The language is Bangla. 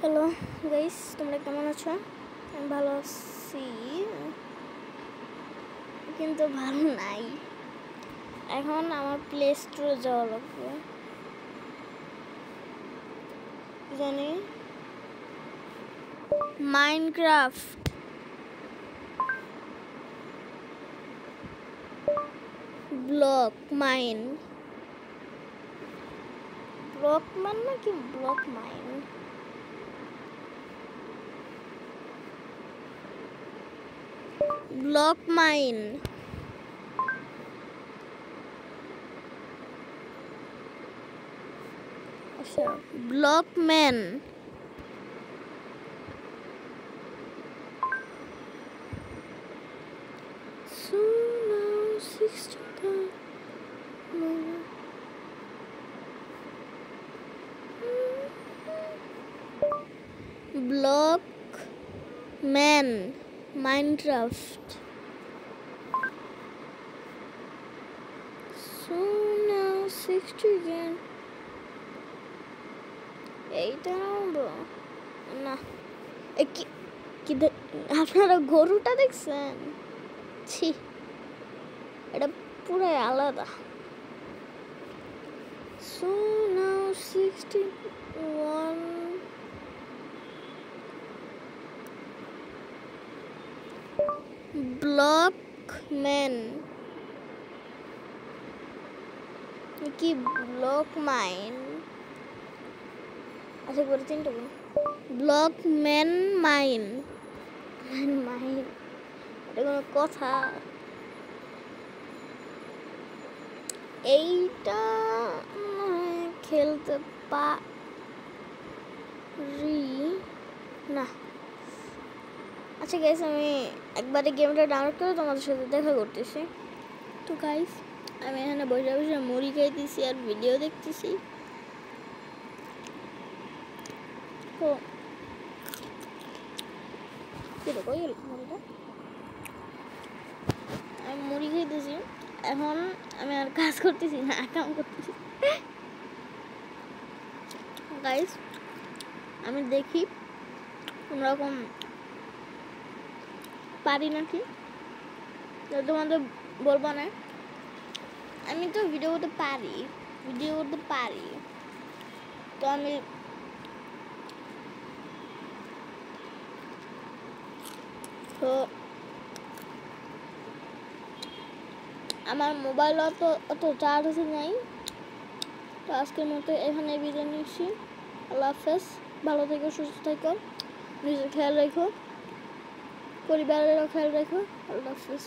হ্যালো গাইস, তোমরা কেমন আছো? আমি ভালো আছি, কিন্তু ভালো নাই। এখন আমার প্লে স্টোরে যাওয়া লাগবে। জানি মাইনক্রাফট ব্লক মাইন নাকি ব্লক মাইন? ব্লক মাইন আচ্ছা, block man. Block man Minecraft. এইটা না, আপনারা গরুটা দেখছেন? ছি, এটা পুরাই আলাদা। So now 61 ব্লক ম্যান কি ব্লক মাইন? আচ্ছা করে তিনটা ব্লক ম্যান মাইন মাইন, এটা কোনো কথা? এইটা খেলতে পারি না। আচ্ছা গাইস, আমি একবারে গেমটা ডাউনলোড করে তোমাদের সাথে দেখা করতেছি। তো গাইস, আমি এখানে বসে বসে মুড়ি খাইতেছি আর ভিডিও দেখতেছি। তো মুড়িটা আমি মুড়ি খাইতেছি। এখন আমি আর কাজ করতেছি না, কাম করতেছি। গাইস, আমি দেখি কোনরকম পারি নাকি, তোমাদের বলবো না। আমি তো ভিডিও করতে পারি, তো আমি তো আমার মোবাইল অত চার্জ নাই। তো আজকের মতো এখানে বিদায় নিচ্ছি। আল্লাহ হাফেজ, ভালো থেকো, সুস্থ থেকো, নিজের খেয়াল রেখো, পরিবারেরও খেয়াল রেখো। আল্লাহ হাফেজ।